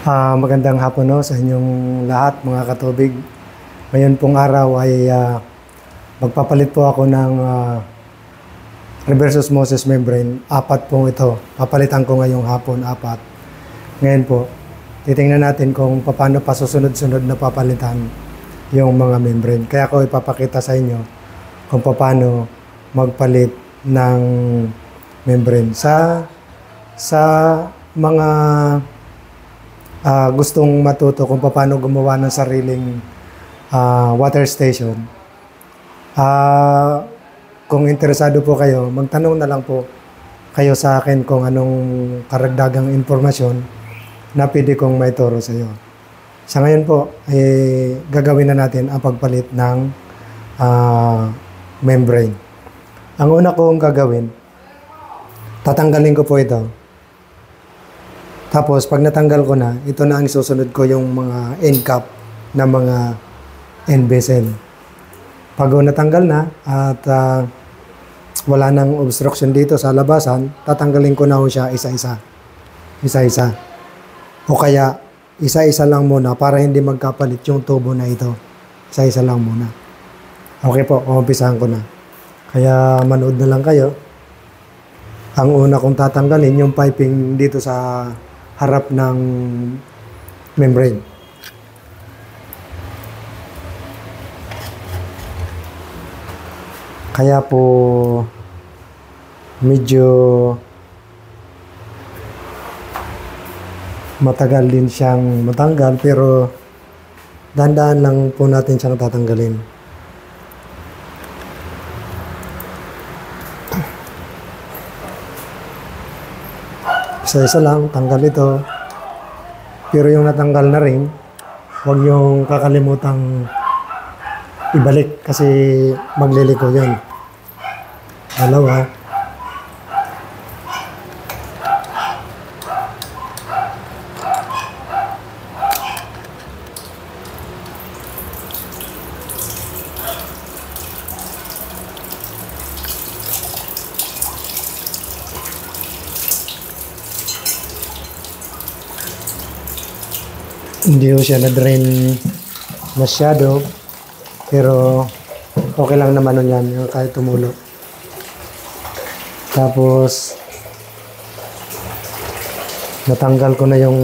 Magandang hapon sa inyong lahat mga katubig. Ngayon pong araw ay magpapalit po ako ng reverse osmosis membrane. 4 pong ito. Papalitan ko ngayong hapon, 4. Ngayon po, titingnan natin kung paano pa susunod-sunod na papalitan yung mga membrane. Kaya ako ipapakita sa inyo kung paano magpalit ng membrane. Sa mga gustong matuto kung paano gumawa ng sariling water station, kung interesado po kayo, magtanong na lang po kayo sa akin kung anong karagdagang impormasyon na pwede kong maituro sa iyo. Sa ngayon po, gagawin na natin ang pagpalit ng membrane. Ang una kong gagawin, tatanggalin ko po ito. Tapos, pag natanggal ko na, ito na ang susunod ko yung mga end cap na mga end vessel. Pag natanggal na at wala nang obstruction dito sa labasan, tatanggalin ko na ho siya isa-isa. Isa-isa. O kaya, isa-isa lang muna para hindi magkapalit yung tubo na ito. Isa-isa lang muna. Okay po, umpisahan ko na. Kaya manood na lang kayo. Ang una kong tatanggalin, yung piping dito sa harap ng membrane. Kaya po medyo matagal din siyang matanggal, pero dahan-dahan lang po natin siyang tatanggalin. Isa-isa lang, tanggal ito. Pero yung natanggal na rin, huwag niyong kakalimutang ibalik kasi magliliko yun. Dalawa. Hindi ko siya na-drain masyado, pero okay lang naman nun yan, kahit tumulo. Tapos, natanggal ko na yung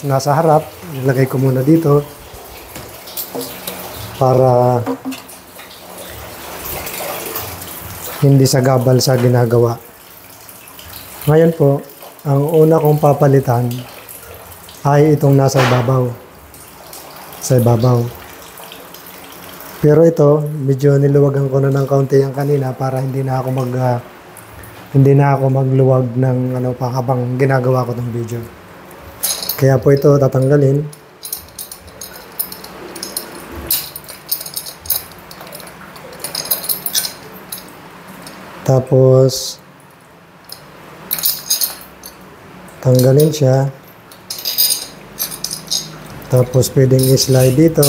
nasa harap, ilagay ko muna dito para hindi sagabal sa ginagawa. Ngayon po, ang una kong papalitan ay itong nasa ibabaw. Sa ibabaw. Pero ito, medyo niluwagan ko na ng kaunti yan kanina para hindi na ako magluwag ng pa habang ginagawa ko tong video. Kaya po ito tatanggalin. Tapos tanggalin siya. Tapos pwedeng i-slide dito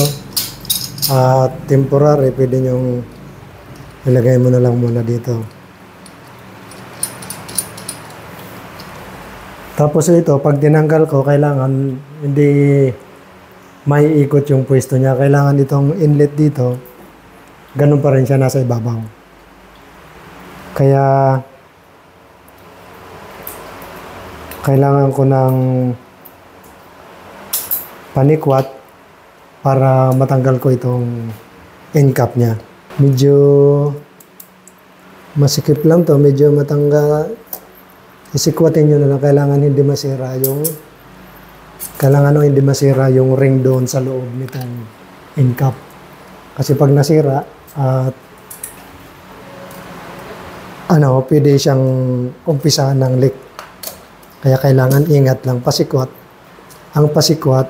at temporary pwede nyong ilagay mo na lang muna dito. Tapos ito, pag tinanggal ko, kailangan hindi maiikot yung pwesto niya. Kailangan itong inlet dito, ganun pa rin siya nasa ibabaw. Kaya kailangan ko ng panikwat para matanggal ko itong end cap niya. Medyo masikip lang to, medyo matanggal. Isikwatin nyo na lang, kailangan hindi masira yung ring doon sa loob nitong end cap. Kasi pag nasira at pwede siyang umpisahan ng leak. Kaya kailangan ingat lang, pasikwat. Ang pasikwat,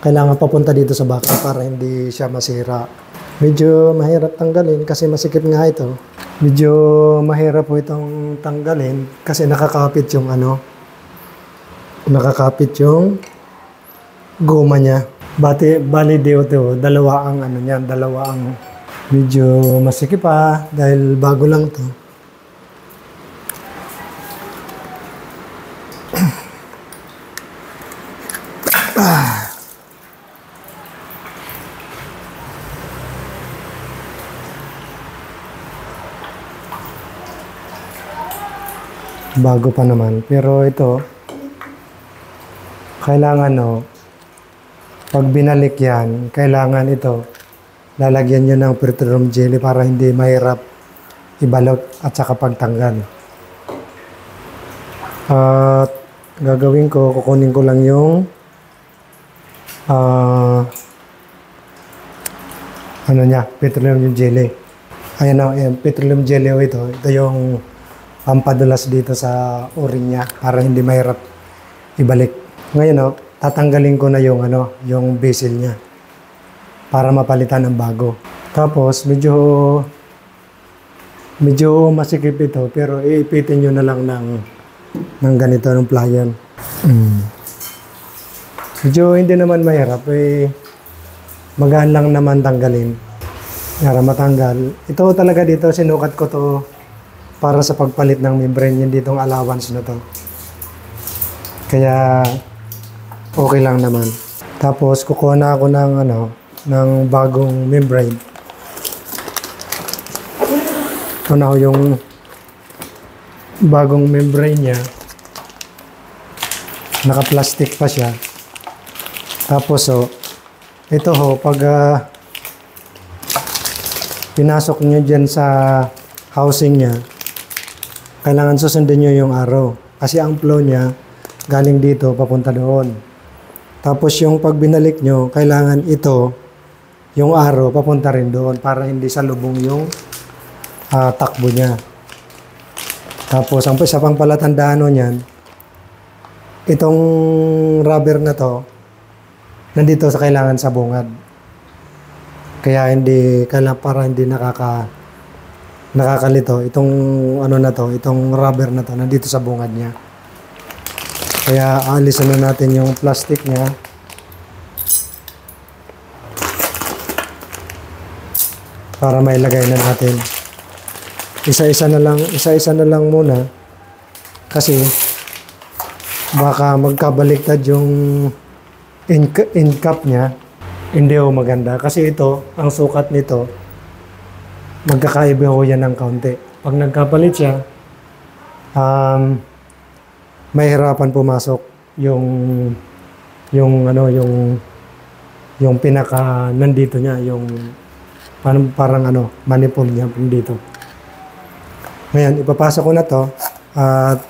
kailangan papunta dito sa baka para hindi siya masira. Medyo mahirap tanggalin kasi masikip nga ito. Medyo mahirap po itong tanggalin kasi nakakapit yung goma niya. Bali dito, dalawa ang medyo masikip pa dahil bago lang to. Bago pa naman. Pero ito, kailangan pag binalik yan, kailangan ito, lalagyan nyo ng petroleum jelly para hindi mahirap ibalot at saka pagtanggal. At gagawin ko, kukunin ko lang yung petroleum jelly. Ayan ayan, petroleum jelly ito. Ito yung pampadulas dito sa o-ring niya para hindi mahirap ibalik. Ngayon tatanggalin ko na yung bezel niya para mapalitan ng bago. Tapos medyo masikip ito pero iipitin nyo na lang ng ganito ng plier. Medyo hindi naman mahirap, magaan lang naman tanggalin para matanggal. Ito talaga dito sinukat ko to para sa pagpalit ng membrane, yung ditong allowance na to. Kaya okay lang naman. Tapos kukuha na ako ng bagong membrane. Ito na yung bagong membrane niya. Naka-plastic pa siya. Tapos ito pag pinasok nyo dyan sa housing niya, kailangan susundin nyo yung arrow. Kasi ang flow niya, galing dito, papunta doon. Tapos yung pag binalik nyo, kailangan ito, yung arrow, papunta rin doon para hindi salubong yung takbo niya. Tapos, ang isa pang palatandaan niyan, itong rubber na to, nandito sa kailangan sa bungad. Kaya para hindi nakakalito, itong itong rubber na to, nandito sa bungad niya. Kaya aalisan na natin yung plastic niya. Para mailagay na natin. Isa-isa na lang muna. Kasi baka magkabaliktad yung end cap niya. Hindi maganda. Kasi ito, ang sukat nito, magkakaiba yan ng kaunti. Pag nagkapalit siya, mahirapan pumasok yung pinaka nandito niya, yung parang manipol niya dito. Ngayon, ipapasok ko na to at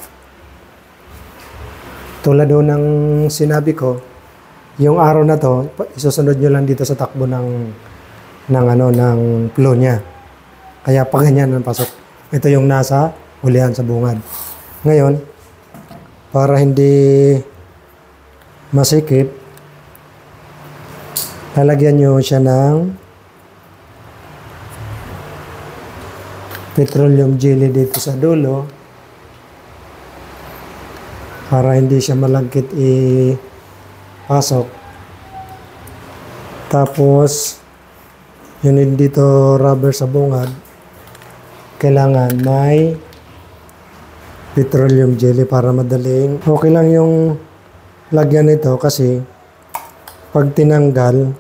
tulad doon ng sinabi ko, yung araw na to, isusunod nyo lang dito sa takbo ng flow niya. Kaya pag ganyan ang pasok. Ito yung nasa hulihan sa bungad. Ngayon, para hindi masikip, lalagyan nyo siya ng petroleum jelly dito sa dulo para hindi siya malagkit ipasok. Tapos yun dito rubber sa bungad, kailangan may petroleum jelly para madaling. Okay lang yung lagyan nito kasi pag tinanggal,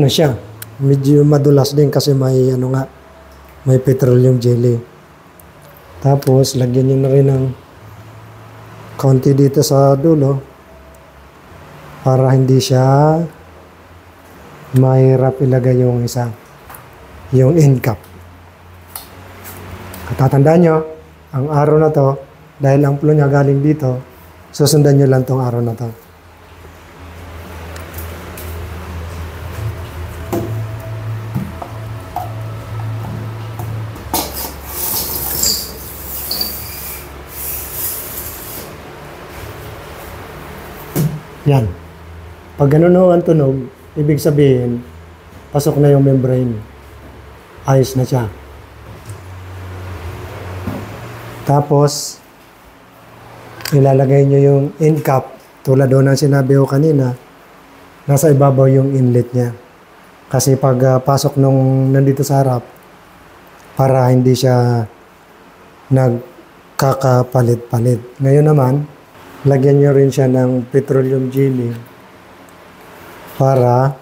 siya, medyo madulas din kasi may may petroleum jelly. Tapos lagyan nyo na rin ng konti dito sa dulo para hindi siya mahirap ilagay yung end cap. Tatandaan nyo, ang araw na to, dahil ang flow niya galing dito, susundan nyo lang tong araw na to. Yan. Pag ganun ang tunog, ibig sabihin, pasok na yung membrane. Ayos na siya. Tapos, ilalagay nyo yung end cap. Tulad doon ang sinabi ko kanina, nasa ibabaw yung inlet niya. Kasi pag pasok nung nandito sa harap, para hindi siya nagkakapalit-palit. Ngayon naman, lagyan nyo rin siya ng petroleum jelly para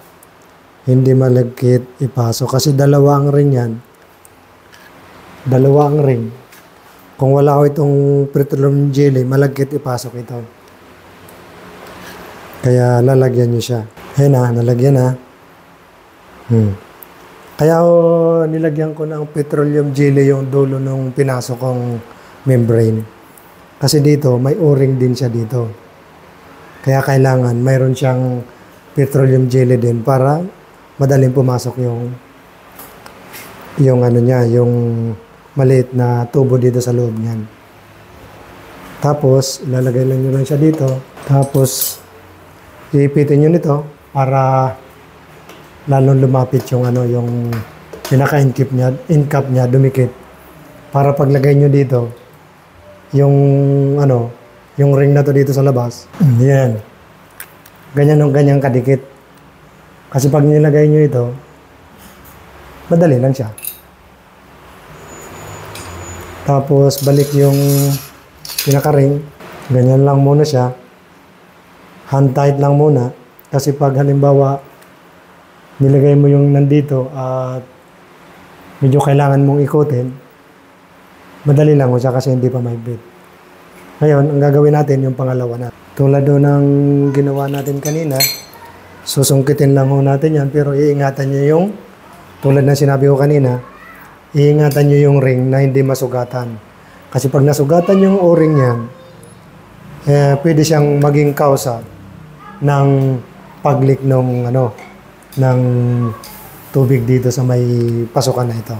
hindi malagkit ipasok. Kasi dalawa ang ring yan. Dalawa ang ring. Kung wala ko itong petroleum jelly, malagkit ipasok ito. Kaya lalagyan nyo siya. Ayun na, nalagyan na. Kaya nilagyan ko ng petroleum jelly yung dulo nung pinasok kong membrane. Kasi dito, may o-ring din siya dito. Kaya kailangan mayroon siyang petroleum jelly din para madaling pumasok yung ano niya, yung maliit na tubo dito sa loob niyan. Tapos, ilalagay lang nyo lang siya dito. Tapos, iipitin nyo nito para lalong lumapit yung ano, yung pinaka-in-cap niya, dumikit. Para paglagay nyo dito, yung ano, yung ring na to dito sa labas. Yan. Ganyan kadikit. Kasi pag nilagay nyo ito, madali lang siya. Tapos balik yung pinaka-ring. Ganyan lang muna siya. Hand tight lang muna. Kasi pag halimbawa, nilagay mo yung nandito at medyo kailangan mong ikutin, madali lang mo siya kasi hindi pa maibit. Ngayon, ang gagawin natin yung pangalawa na. Tulad doon ng ginawa natin kanina, susungkitin lang ho natin yan, pero iingatan nyo yung, tulad na sinabi ko kanina, iingatan nyo yung ring na hindi masugatan. Kasi pag nasugatan yung o-ring yan, pwede siyang maging kausa ng pag-leak ng ng tubig dito sa may pasukan na ito.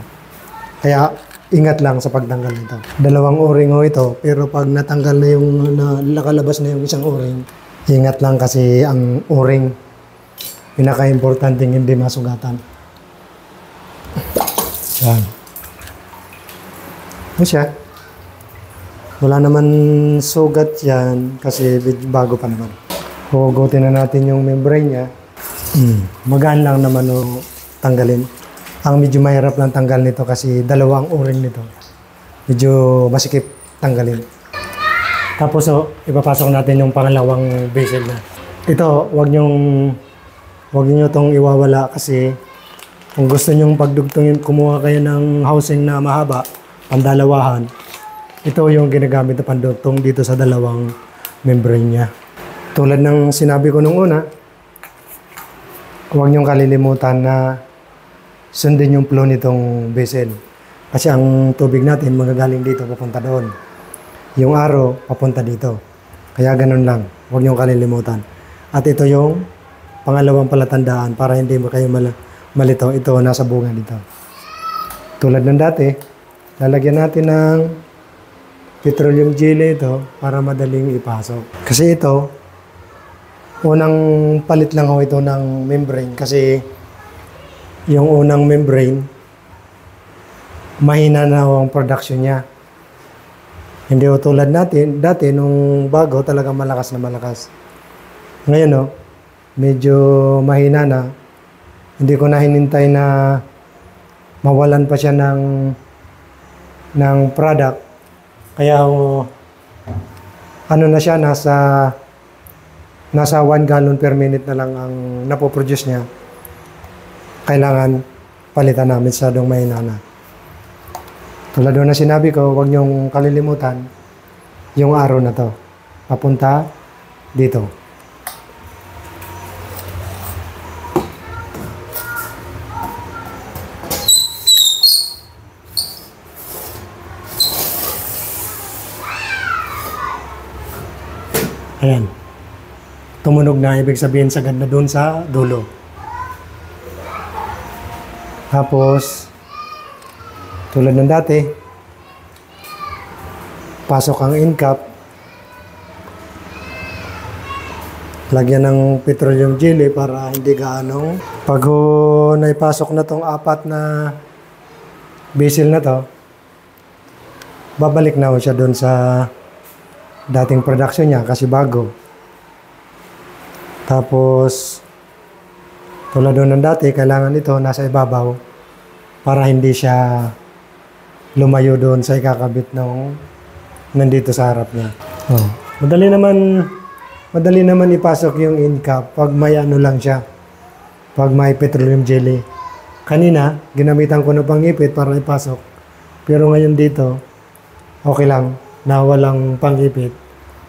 Kaya ingat lang sa pagtanggal nito. Dalawang o-ring ho ito, pero pag natanggal na yung nakalabas na yung isang o-ring, ingat lang kasi ang o-ring pinaka-importante hindi masugatan. Yan. Ano siya? Wala naman sugat yan kasi bago pa naman. Hugutin na natin yung membrane niya. Magaan lang naman o tanggalin. Ang medyo mahirap lang tanggal nito kasi dalawang o-ring nito. Medyo masikip tanggalin. Tapos ipapasok natin yung pangalawang bezel na. Ito, wag niyo itong iwawala kasi kung gusto nyong pagdugtungin, kumuha kayo ng housing na mahaba, pandalawahan. Ito yung ginagamit na pandugtong dito sa dalawang membrane niya. Tulad ng sinabi ko nung una, huwag niyong kalilimutan na sundin yung flow nitong bezel. Kasi ang tubig natin magagaling dito, papunta doon. Yung arrow, papunta dito. Kaya ganun lang. Huwag niyong kalilimutan. At ito yung pangalawang palatandaan para hindi mo kayo malito. Ito, nasa bunga dito. Tulad ng dati, lalagyan natin ng petroleum jelly ito para madaling ipasok. Kasi ito, unang palit lang ho ito ng membrane kasi yung unang membrane mahina na ang production niya. Hindi ho tulad natin, dati nung bago talaga malakas na malakas. Ngayon medyo mahina na. Hindi ko na hinintay na mawalan pa siya ng product. Kaya ano na siya, nasa 1 gallon per minute na lang ang napoproduce niya. Kailangan palitan namin sa dong mahina na. Tulad doon na sinabi ko, huwag niyong kalilimutan yung arrow na to. Papunta dito. Ayan. Tumunog na, ibig sabihin sagad na doon sa dulo. Tapos, tulad ng dati, pasok ang in-cap, lagyan ng petroleum jelly para hindi gaano. Pag naipasok na tong 4 na bezel na to, babalik na ho siya doon sa dating production niya kasi bago. Tapos, tulad doon ng dati, kailangan ito nasa ibabaw para hindi siya lumayo doon sa ikakabit nandito sa harap niya. Madali naman, madali naman ipasok yung end cap pag may ano lang siya. Pag may petroleum jelly. Kanina, ginamitan ko na pangipit para ipasok. Pero ngayon dito, okay lang na walang pangipit.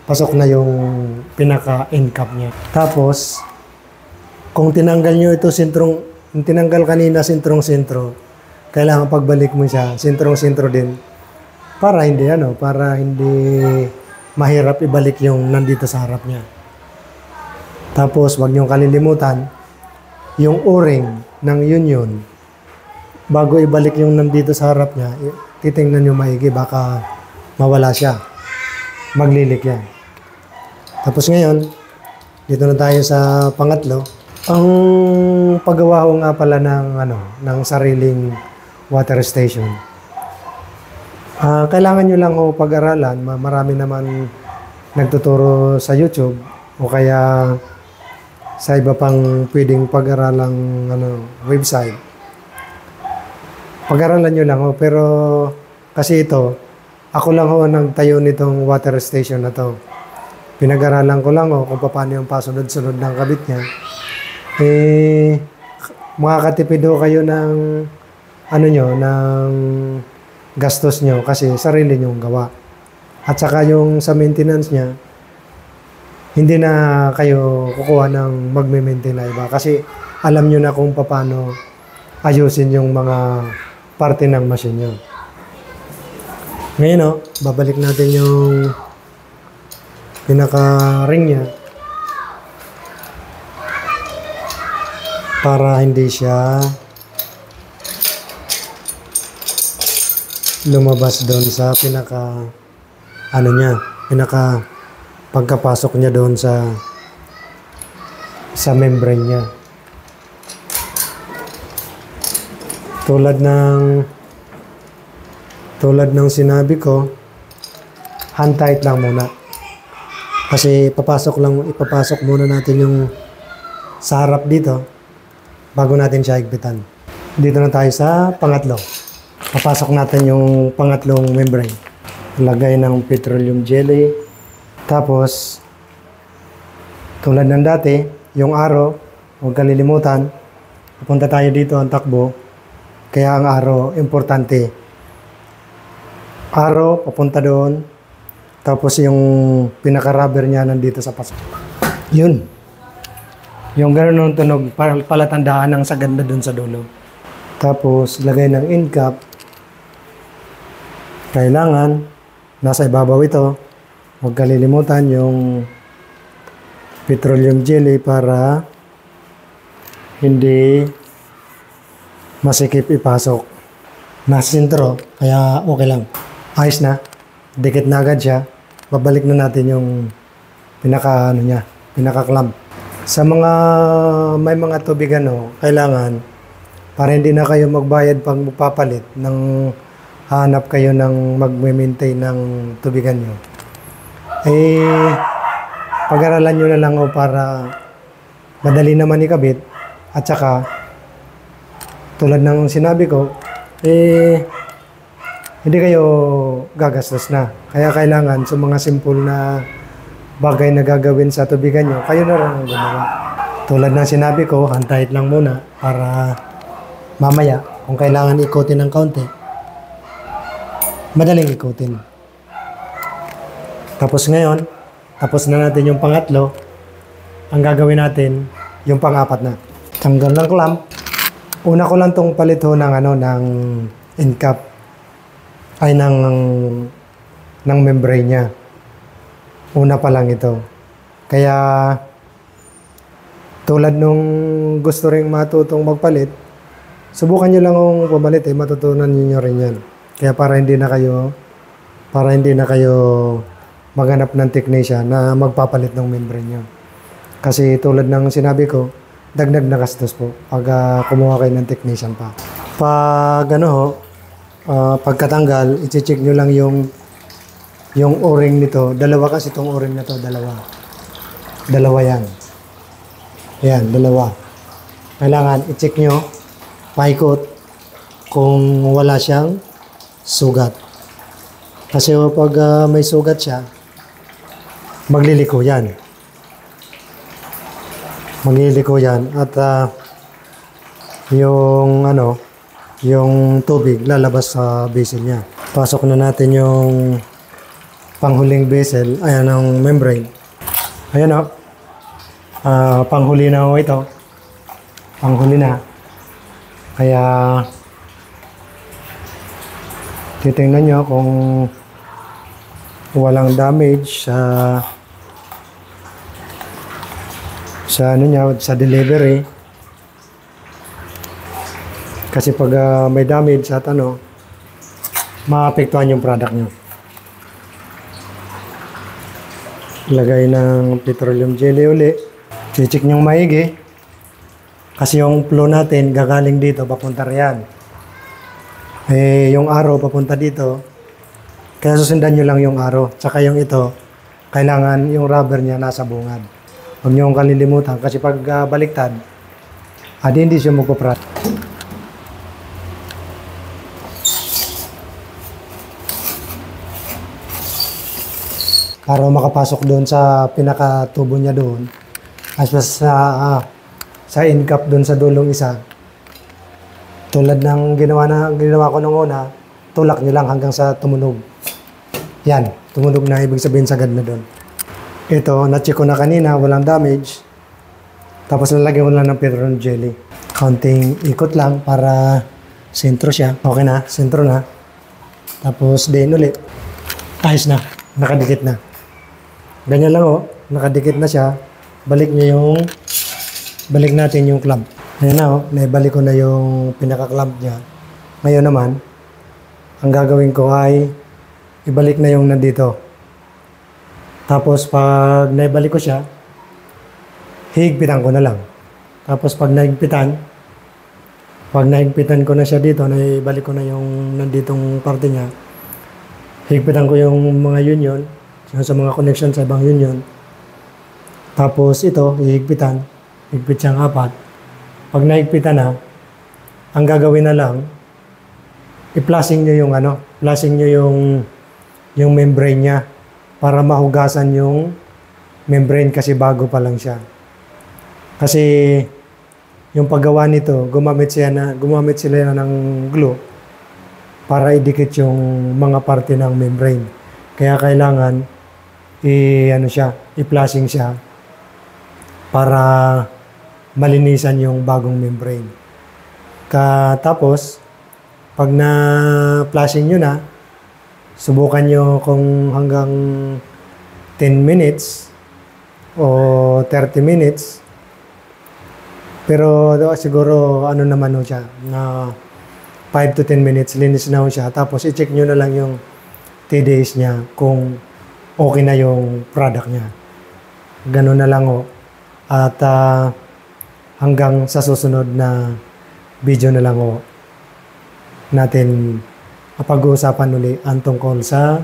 Pasok na yung pinaka-end cap niya. Tapos, kung tinanggal nyo ito tinanggal kanina sentrong-sentro, kailangan pagbalik mo siya, sentrong-sentro din. Para hindi mahirap ibalik yung nandito sa harap niya. Tapos, wag niyong kalilimutan, yung o-ring ng union, bago ibalik yung nandito sa harap niya, titingnan nyo maigi, baka mawala siya. Maglilik yan. Tapos ngayon, dito na tayo sa pangatlo. Ang paggawa ko nga pala ng sariling water station. Kailangan nyo lang pag-aralan. Marami naman nagtuturo sa YouTube o kaya sa iba pang pwedeng pag-aralang website. Pag-aralan nyo lang pero kasi ito, ako lang nagtayo nitong water station na to. Pinag-aralan ko lang kung paano yung pasunod-sunod ng kabit niya. Makakatipid kayo ng ng gastos nyo kasi sarili nyong gawa. At saka yung sa maintenance niya, hindi na kayo kukuha ng magme-maintain na iba kasi alam nyo na kung paano ayusin yung mga parte ng machine nyo. Ngayon babalik natin yung pinaka-ring niya para hindi siya lumabas doon sa pinaka pagkapasok niya doon sa membrane niya. Tulad ng sinabi ko, hand tight lang muna. Kasi ipapasok muna natin yung sa harap dito bago natin siya higpitan. Dito na tayo sa pangatlo. Papasok natin yung pangatlong membrane. Lagay ng petroleum jelly. Tapos, tulad ng dati, yung arrow, huwag kalilimutan, papunta tayo dito ang takbo. Kaya ang arrow, importante. Arrow, papunta doon. Tapos yung pinaka-rubber niya nandito sa pasok. Yun. Yung gano'n ng tunog, palatandaan ng sagad na doon sa dulo. Tapos, lagay ng end cap. Kailangan, nasa ibabaw ito. Huwag kalilimutan yung petroleum jelly para hindi masikip ipasok. Nasa sentro, kaya okay lang. Ayos na. Dikit na agad siya. Babalik na natin yung pinaka-clamp. Sa may mga tubig kailangan para hindi na kayo magbayad pag magpapalit hanap kayo ng mag-maintain ng tubigan nyo. Pag-aralan nyo na lang para madali naman ikabit at saka tulad ng sinabi ko, hindi kayo gagastos na. Kaya kailangan sa mga simple na bagay na gagawin sa tubigan nyo, kayo na lang gumawa. Tulad ng sinabi ko, hand tight lang muna para mamaya, kung kailangan ikutin ng kaunti, madaling ikutin. Tapos ngayon, tapos na natin yung pangatlo, ang gagawin natin, yung pang-apat na. Tanggal ng clamp. Una ko lang tong palito ng end cap ay ng membrane niya. Una pa lang ito. Kaya tulad nung gusto ring matutong magpalit, subukan nyo lang kung pumalit matutunan niyo rin yan. Kaya para hindi na kayo maghanap ng technician na magpapalit ng membrane nyo. Kasi tulad ng sinabi ko, dagdag na gastos po pag kumuha kayo ng technician pa. Pag pagkatanggal, i-check nyo lang yung o-ring nito. Dalawa kasi itong o-ring na to, dalawa yan. Ayan, dalawa. Kailangan i-check nyo, paikot, kung wala siyang sugat. Kasi pag may sugat siya, magliliko yan. Magliliko yan at yung yung tubig lalabas sa vessel niya. Pasok na natin yung panghuling vessel, ayan ang membrane. Ayan o. Panghuli na o ito. Panghuli na. Kaya titingnan nyo kung walang damage sa delivery. Kasi pag may damage at maapektuhan yung product nyo. Lagay ng petroleum jelly uli. Check nyo maigi. Kasi yung flow natin gagaling dito, papunta riyan. Yung arrow papunta dito. Kaya susundan nyo lang yung arrow. Tsaka yung ito, kailangan yung rubber niya nasa bungad. Huwag nyo kalilimutan. Kasi pag baliktad, hindi siya magpaprat. Para makapasok doon sa pinakatubo niya doon. As sa end cap doon sa dulong isa. Tulad ng ginawa ko nung una, tulak nyo lang hanggang sa tumunog. Yan, tumunog na, ibig sabihin sagad na doon. Ito, na-check ko na kanina, walang damage. Tapos lalagyan ko lang ng petroleum jelly. Kaunting ikot lang para sentro siya. Okay na, sentro na. Tapos din ulit. Ayos na, nakadikit na. Ganyan lang nakadikit na siya. Balik natin yung clamp. Ayan na naibalik ko na yung pinaka-clamp niya. Ngayon naman, ang gagawin ko ay ibalik na yung nandito. Tapos pag naibalik ko siya, higpitan ko na lang. Tapos pag nahigpitan ko na siya dito, naibalik ko na yung nanditong parte niya. Higpitan ko yung mga union, sa mga connection sa ibang union. Tapos ito, higit siyang 4. Pag nahigpitan na, ang gagawin na lang, i-flushing nyo yung membrane niya para mahugasan yung membrane kasi bago pa lang siya. Kasi yung paggawa nito, gumamit sila ng glue para idikit yung mga parte ng membrane. Kaya kailangan i-flushing siya para malinisan yung bagong membrane. Tapos, pag na-flushing nyo na, subukan nyo kung hanggang 10 minutes o 30 minutes. Pero siguro naman siya, na 5 to 10 minutes, linis na siya. Tapos i-check nyo na lang yung TDS niya kung okay na yung product niya. Ganun na lang At hanggang sa susunod na video na lang natin pag-uusapan uli ang tungkol sa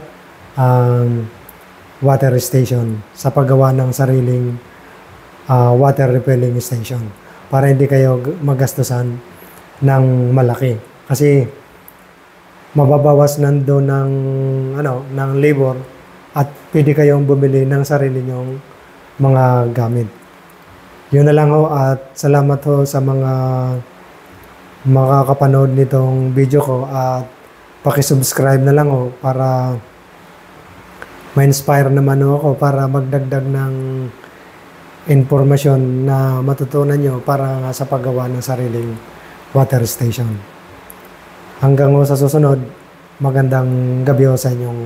water station, sa paggawa ng sariling water repelling station para hindi kayo magastusan ng malaki. Kasi mababawas nandoon ng labor at pwede kayong bumili ng sarili nyong mga gamit. Yun na lang at salamat sa mga makakapanood nitong video ko at paki-subscribe na lang para ma-inspire naman ako para magdagdag ng informasyon na matutunan nyo para sa paggawa ng sariling water station. Hanggang sa susunod, magandang gabi sa inyong